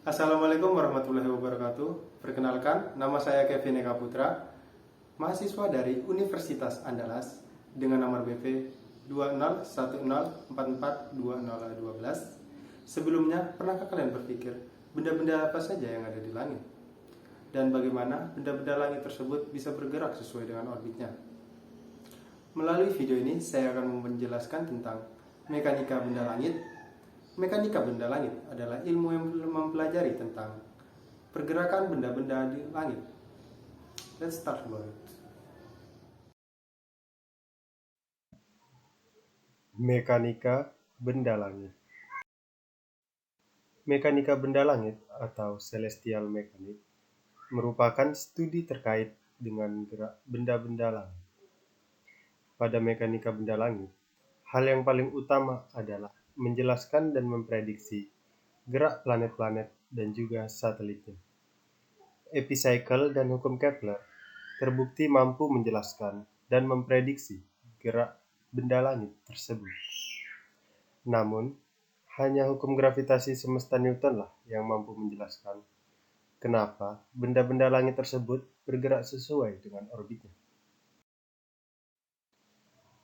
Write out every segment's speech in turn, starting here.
Assalamualaikum warahmatullahi wabarakatuh. Perkenalkan, nama saya Kevin Eka Putra, mahasiswa dari Universitas Andalas dengan nomor BP 2010442012. Sebelumnya, pernahkah kalian berpikir benda-benda apa saja yang ada di langit? Dan bagaimana benda-benda langit tersebut bisa bergerak sesuai dengan orbitnya? Melalui video ini, saya akan menjelaskan tentang mekanika benda langit. Mekanika benda langit adalah ilmu yang mempelajari tentang pergerakan benda-benda di langit. Let's start about it. Mekanika benda langit. Mekanika benda langit atau celestial mechanics merupakan studi terkait dengan gerak benda-benda langit. Pada mekanika benda langit, hal yang paling utama adalah menjelaskan dan memprediksi gerak planet-planet dan juga satelitnya. Epicycle dan hukum Kepler terbukti mampu menjelaskan dan memprediksi gerak benda langit tersebut. Namun, hanya hukum gravitasi semesta Newton lah yang mampu menjelaskan kenapa benda-benda langit tersebut bergerak sesuai dengan orbitnya.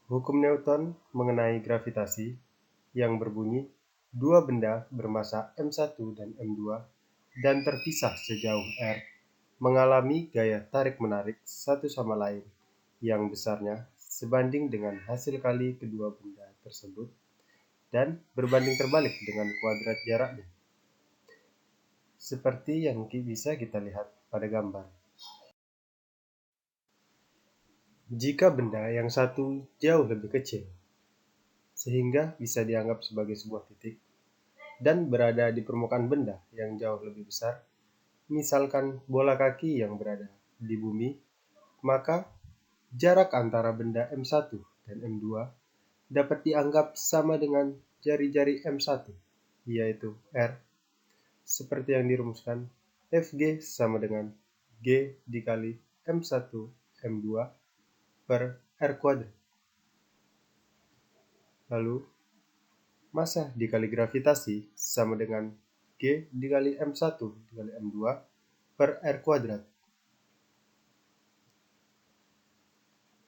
Hukum Newton mengenai gravitasi yang berbunyi dua benda bermassa m1 dan m2 dan terpisah sejauh r mengalami gaya tarik-menarik satu sama lain yang besarnya sebanding dengan hasil kali kedua benda tersebut dan berbanding terbalik dengan kuadrat jaraknya. Seperti yang bisa kita lihat pada gambar. Jika benda yang satu jauh lebih kecil, sehingga bisa dianggap sebagai sebuah titik, dan berada di permukaan benda yang jauh lebih besar, misalkan bola kaki yang berada di bumi, maka jarak antara benda M1 dan M2 dapat dianggap sama dengan jari-jari M1, yaitu R, seperti yang dirumuskan Fg sama dengan G dikali M1 M2 per R kuadrat. Lalu, massa dikali gravitasi sama dengan G dikali M1 dikali M2 per R kuadrat.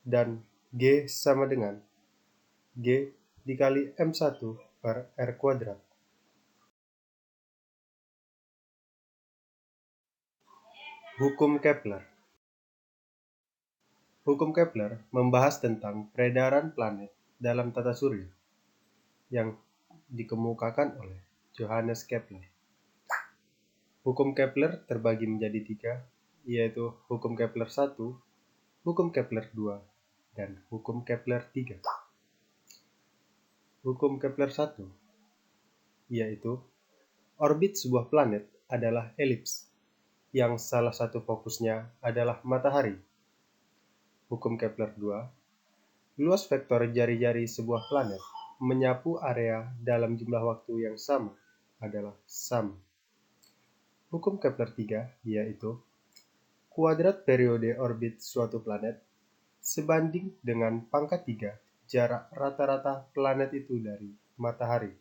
Dan G sama dengan G dikali M1 per R kuadrat. Hukum Kepler. Hukum Kepler membahas tentang peredaran planet dalam tata surya yang dikemukakan oleh Johannes Kepler. Hukum Kepler terbagi menjadi tiga, yaitu hukum Kepler 1, hukum Kepler 2, dan hukum Kepler 3. Hukum Kepler 1, yaitu orbit sebuah planet adalah elips, yang salah satu fokusnya adalah matahari. Hukum Kepler 2, luas vektor jari-jari sebuah planet menyapu area dalam jumlah waktu yang sama adalah sama. Hukum Kepler 3, yaitu kuadrat periode orbit suatu planet sebanding dengan pangkat 3 jarak rata-rata planet itu dari matahari.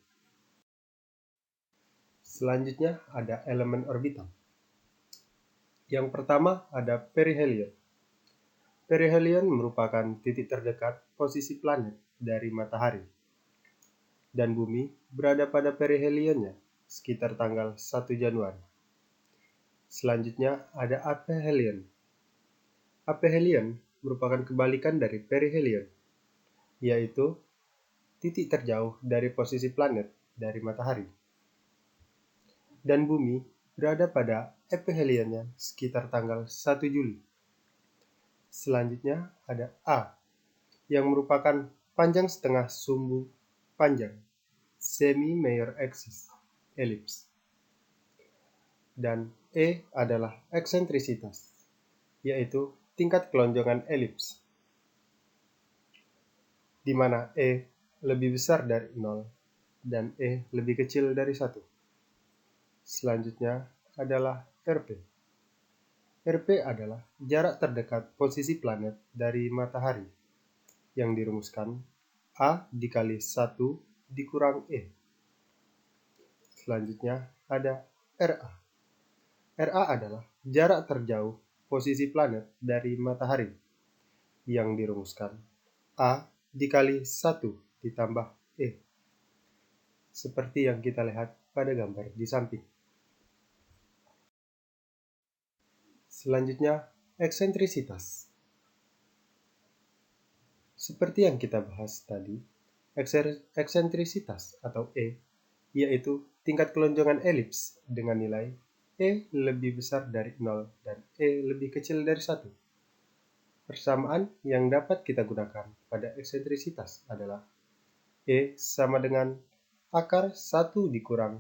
Selanjutnya ada elemen orbital. Yang pertama ada perihelion. Perihelion merupakan titik terdekat posisi planet dari matahari. Dan bumi berada pada perihelionnya sekitar tanggal 1 Januari. Selanjutnya ada aphelion. Aphelion merupakan kebalikan dari perihelion, yaitu titik terjauh dari posisi planet dari matahari. Dan bumi berada pada ephelionnya sekitar tanggal 1 Juli. Selanjutnya ada A, yang merupakan panjang setengah sumbu panjang, semi-major axis, elips. Dan E adalah eksentrisitas, yaitu tingkat kelonjongan elips, di mana E lebih besar dari 0 dan E lebih kecil dari 1. Selanjutnya adalah RP. RP adalah jarak terdekat posisi planet dari matahari, yang dirumuskan A dikali 1 dikurang E. Selanjutnya ada RA. RA adalah jarak terjauh posisi planet dari matahari yang dirumuskan A dikali 1 ditambah E, seperti yang kita lihat pada gambar di samping. Selanjutnya, eksentrisitas. Seperti yang kita bahas tadi, eksentrisitas atau E yaitu tingkat kelonjongan elips dengan nilai E lebih besar dari 0 dan E lebih kecil dari 1. Persamaan yang dapat kita gunakan pada eksentrisitas adalah E sama dengan akar 1 dikurang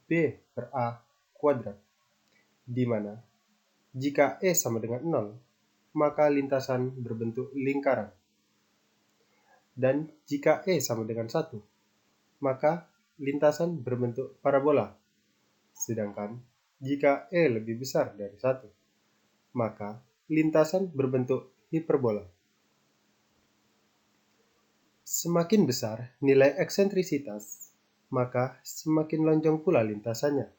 B per A kuadrat, di mana jika E sama dengan 0, maka lintasan berbentuk lingkaran. Dan jika E sama dengan 1, maka lintasan berbentuk parabola. Sedangkan jika E lebih besar dari 1, maka lintasan berbentuk hiperbola. Semakin besar nilai eksentrisitas, maka semakin lonjong pula lintasannya.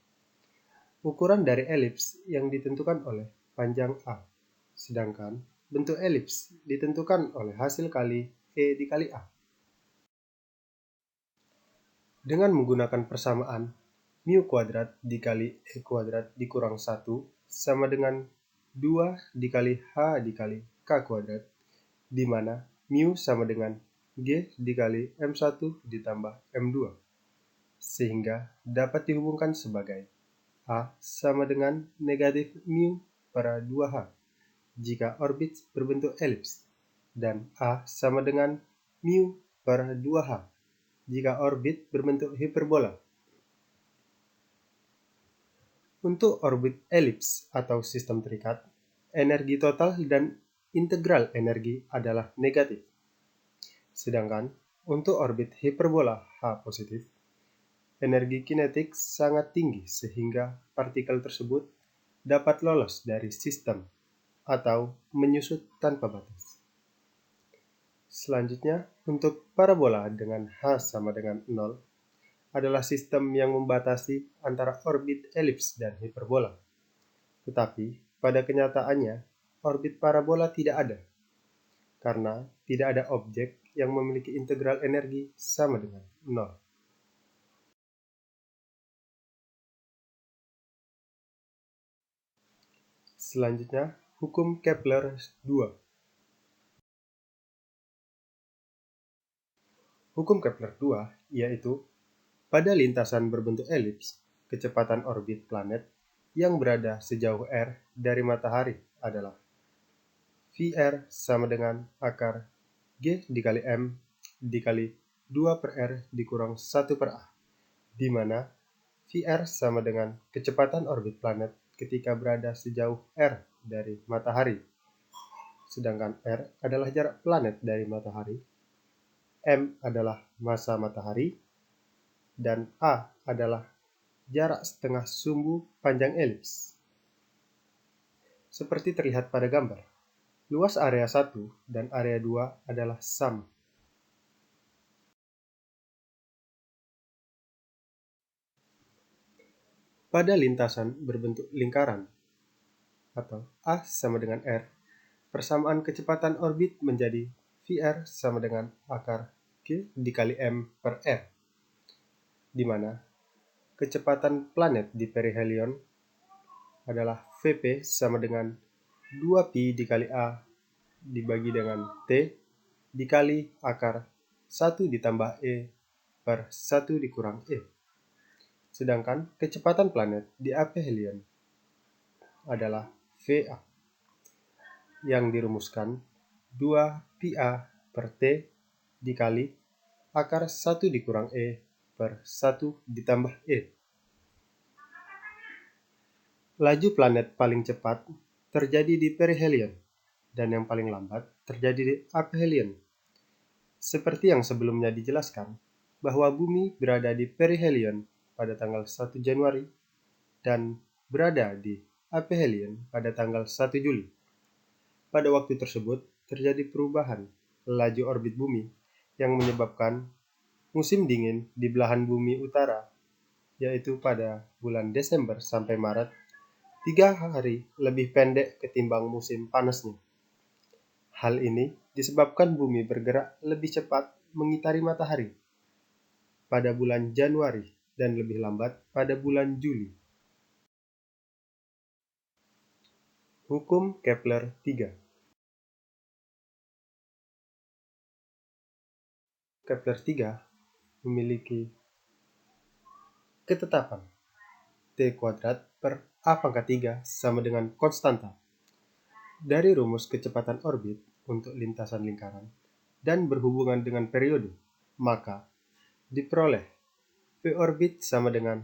Ukuran dari elips yang ditentukan oleh panjang A, sedangkan bentuk elips ditentukan oleh hasil kali E dikali A. Dengan menggunakan persamaan mu kuadrat dikali E kuadrat dikurang 1 sama dengan 2 dikali H dikali K kuadrat, di mana mu sama dengan G dikali M1 ditambah M2, sehingga dapat dihubungkan sebagai A sama dengan negatif mu per 2H jika orbit berbentuk elips, dan A sama dengan mu per 2H jika orbit berbentuk hiperbola. Untuk orbit elips atau sistem terikat, energi total dan integral energi adalah negatif. Sedangkan untuk orbit hiperbola H positif, energi kinetik sangat tinggi sehingga partikel tersebut dapat lolos dari sistem atau menyusut tanpa batas. Selanjutnya, untuk parabola dengan H sama dengan 0 adalah sistem yang membatasi antara orbit elips dan hiperbola. Tetapi pada kenyataannya, orbit parabola tidak ada, karena tidak ada objek yang memiliki integral energi sama dengan 0. Selanjutnya, hukum Kepler 2. Hukum Kepler 2 yaitu pada lintasan berbentuk elips, kecepatan orbit planet yang berada sejauh R dari matahari adalah VR sama dengan akar G dikali M dikali 2 per R dikurang 1 per A, di mana VR sama dengan kecepatan orbit planet ketika berada sejauh R dari matahari, sedangkan R adalah jarak planet dari matahari, M adalah massa matahari, dan A adalah jarak setengah sumbu panjang elips. Seperti terlihat pada gambar, luas area 1 dan area 2 adalah sama. Pada lintasan berbentuk lingkaran atau A sama dengan R, persamaan kecepatan orbit menjadi VR sama dengan akar G dikali M per R, di mana kecepatan planet di perihelion adalah Vp sama dengan 2pi dikali A dibagi dengan T dikali akar 1 ditambah E per 1 dikurang E. Sedangkan kecepatan planet di aphelion adalah Va, yang dirumuskan 2pi A per T dikali akar 1 dikurang E per 1 ditambah E. Laju planet paling cepat terjadi di perihelion, dan yang paling lambat terjadi di aphelion. Seperti yang sebelumnya dijelaskan, bahwa bumi berada di perihelion pada tanggal 1 Januari dan berada di aphelion pada tanggal 1 Juli. Pada waktu tersebut terjadi perubahan laju orbit bumi yang menyebabkan musim dingin di belahan bumi utara, yaitu pada bulan Desember sampai Maret, 3 hari lebih pendek ketimbang musim panasnya. Hal ini disebabkan bumi bergerak lebih cepat mengitari matahari pada bulan Januari dan lebih lambat pada bulan Juli. Hukum Kepler 3. Kepler 3 memiliki ketetapan T kuadrat per A pangkat 3 sama dengan konstanta dari rumus kecepatan orbit untuk lintasan lingkaran dan berhubungan dengan periode, maka diperoleh V orbit sama dengan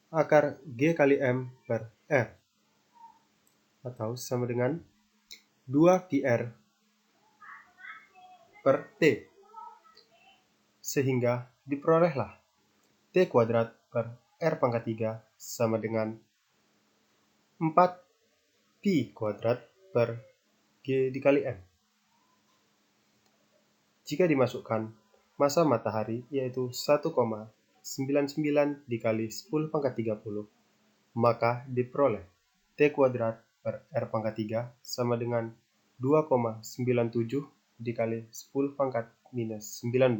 akar G kali M per R atau sama dengan 2 PR per T, sehingga diperolehlah T kuadrat per R pangkat 3 sama dengan 4 Pi kuadrat per G dikali M. Jika dimasukkan massa matahari yaitu 1,99 dikali 10 pangkat 30, maka diperoleh T kuadrat per R pangkat 3 sama dengan 2,97 dikali 10 pangkat minus 19.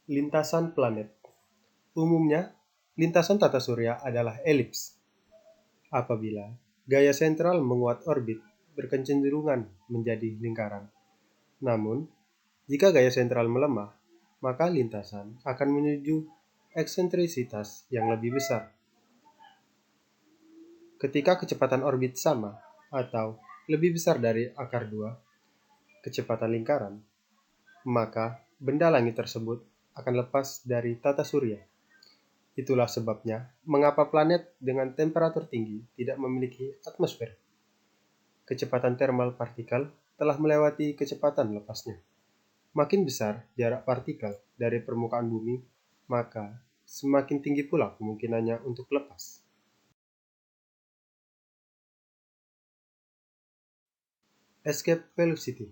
Lintasan planet. Umumnya, lintasan tata surya adalah elips. Apabila gaya sentral menguat orbit berkecenderungan menjadi lingkaran. Namun, jika gaya sentral melemah, maka lintasan akan menuju eksentrisitas yang lebih besar. Ketika kecepatan orbit sama atau lebih besar dari akar 2 kecepatan lingkaran, maka benda langit tersebut akan lepas dari tata surya. Itulah sebabnya mengapa planet dengan temperatur tinggi tidak memiliki atmosfer. Kecepatan thermal partikel telah melewati kecepatan lepasnya. Makin besar jarak partikel dari permukaan bumi, maka semakin tinggi pula kemungkinannya untuk lepas. Escape velocity.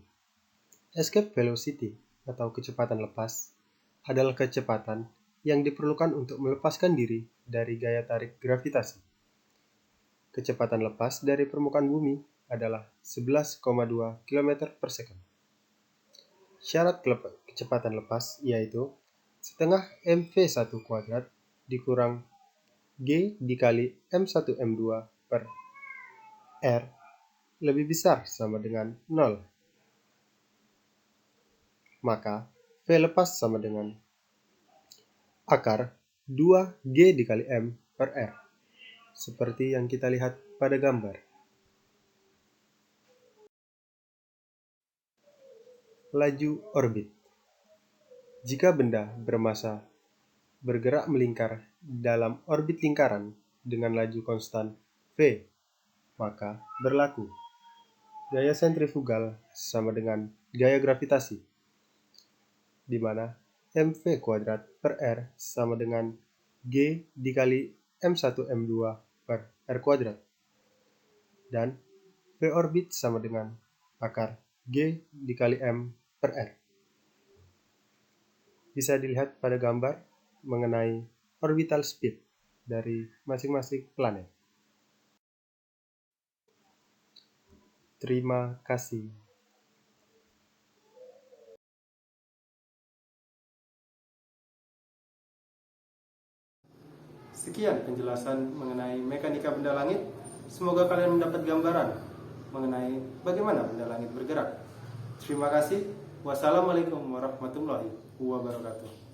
Escape velocity atau kecepatan lepas adalah kecepatan yang diperlukan untuk melepaskan diri dari gaya tarik gravitasi. Kecepatan lepas dari permukaan bumi adalah 11,2 km per second. Syarat kecepatan lepas yaitu setengah mv1 kuadrat dikurang G dikali m1 m2 per R lebih besar sama dengan 0. Maka V lepas sama dengan akar 2G dikali M per R, seperti yang kita lihat pada gambar. Laju orbit. Jika benda bermassa bergerak melingkar dalam orbit lingkaran dengan laju konstan V, maka berlaku gaya sentrifugal sama dengan gaya gravitasi, di mana mv kuadrat per R sama dengan G dikali m1 m2 per R kuadrat. Dan V orbit sama dengan akar G dikali M per R. Bisa dilihat pada gambar mengenai orbital speed dari masing-masing planet. Terima kasih. Sekian penjelasan mengenai mekanika benda langit. Semoga kalian mendapat gambaran mengenai bagaimana benda langit bergerak. Terima kasih. Wassalamualaikum warahmatullahi wabarakatuh.